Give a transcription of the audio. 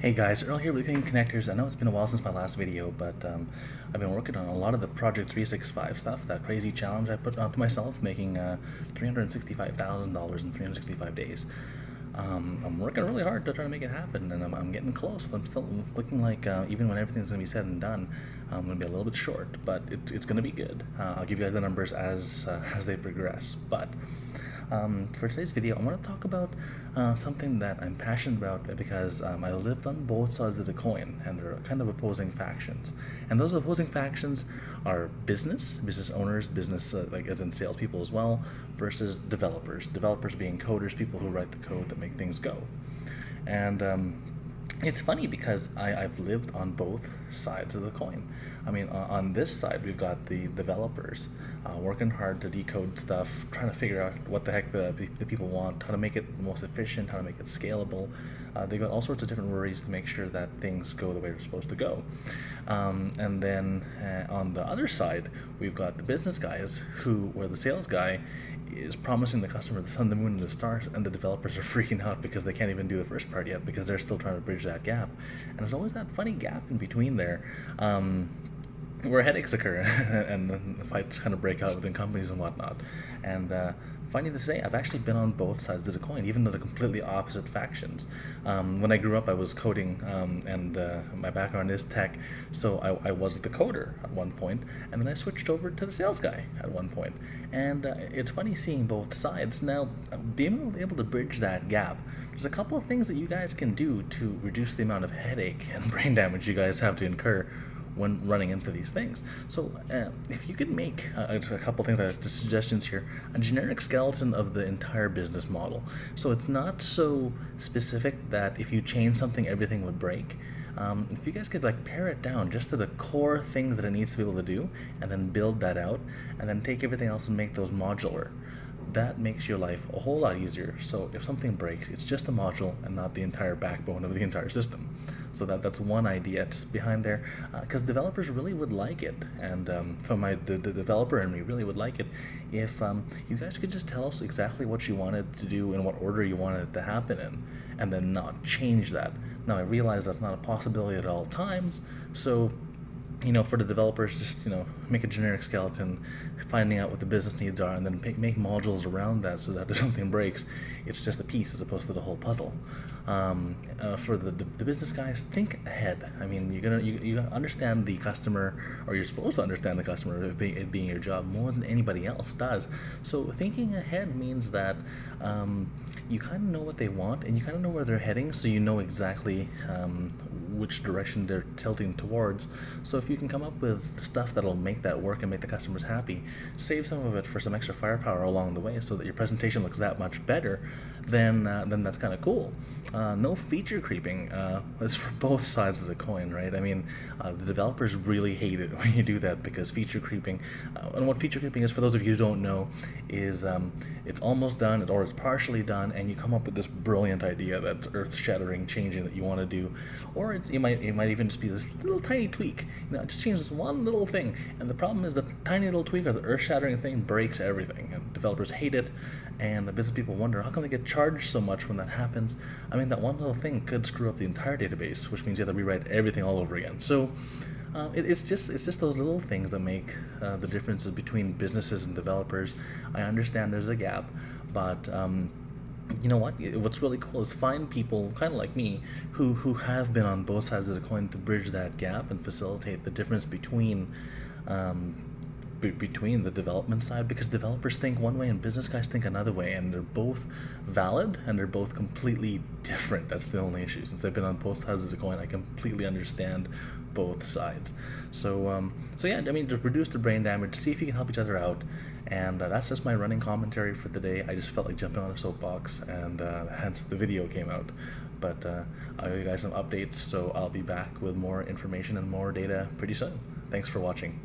Hey guys, Earl here with Clean Connectors. I know it's been a while since my last video, but I've been working on a lot of the Project 365 stuff, that crazy challenge I put onto myself, making $365,000 in 365 days. I'm working really hard to try to make it happen, and I'm getting close, but I'm still looking like, even when everything's going to be said and done, I'm going to be a little bit short, but it's going to be good. I'll give you guys the numbers as they progress, but for today's video, I want to talk about something that I'm passionate about because I lived on both sides of the coin, and they're kind of opposing factions. And those opposing factions are business owners, business like as in salespeople as well, versus developers. Developers being coders, people who write the code that make things go. And it's funny because I've lived on both sides of the coin. I mean, on this side, we've got the developers working hard to decode stuff, trying to figure out what the heck the people want, how to make it the most efficient, how to make it scalable. They've got all sorts of different worries to make sure that things go the way they're supposed to go. And then on the other side, we've got the business guys where the sales guy is promising the customer the sun, the moon, and the stars, and the developers are freaking out because they can't even do the first part yet because they're still trying to bridge that gap. And there's always that funny gap in between there. Where headaches occur and the fights kind of break out within companies and whatnot. And funny to say, I've actually been on both sides of the coin, even though they're completely opposite factions. When I grew up, I was coding, and my background is tech, so I was the coder at one point, and then I switched over to the sales guy at one point. And it's funny seeing both sides. Now, being able to bridge that gap, there's a couple of things that you guys can do to reduce the amount of headache and brain damage you guys have to incur when running into these things. So if you could make a couple things, suggestions here, a generic skeleton of the entire business model. So it's not so specific that if you change something, everything would break. If you guys could like pare it down just to the core things that it needs to be able to do, and then build that out, and then take everything else and make those modular, that makes your life a whole lot easier. So if something breaks, it's just the module and not the entire backbone of the entire system. So that's one idea just behind there, because developers really would like it, and from the developer in me really would like it if you guys could just tell us exactly what you wanted to do and what order you wanted it to happen in, and then not change that. Now I realize that's not a possibility at all times, so for the developers, just make a generic skeleton, finding out what the business needs are, and then make modules around that so that if something breaks, it's just a piece as opposed to the whole puzzle. For the business guys, think ahead. I mean, you understand the customer, or you're supposed to understand the customer, it being your job more than anybody else does. So thinking ahead means that you kind of know what they want, and you kind of know where they're heading, so you know exactly which direction they're tilting towards. So if you can come up with stuff that'll make that work and make the customers happy, save some of it for some extra firepower along the way so that your presentation looks that much better, then that's kind of cool. No feature creeping is for both sides of the coin, right? I mean, the developers really hate it when you do that, because feature creeping, and what feature creeping is, for those of you who don't know, is it's almost done or it's partially done, and you come up with this brilliant idea that's earth-shattering, changing that you want to do, or it might even just be this little tiny tweak. Just change this one little thing, and the problem is that tiny little tweak or the earth-shattering thing breaks everything, and developers hate it, and the business people wonder how come they get charged so much when that happens. I mean, that one little thing could screw up the entire database, which means you have to rewrite everything all over again. So it's just those little things that make the differences between businesses and developers. I understand there's a gap, but you know what? What's really cool is find people kind of like me who have been on both sides of the coin to bridge that gap and facilitate the difference between the development side, because developers think one way and business guys think another way, and they're both valid and they're both completely different. That's the only issue. Since I've been on both sides of the coin, I completely understand both sides. So yeah, I mean, to reduce the brain damage, see if you can help each other out, and that's just my running commentary for the day. I just felt like jumping on a soapbox, and hence the video came out. But I'll give you guys some updates, so I'll be back with more information and more data pretty soon. Thanks for watching.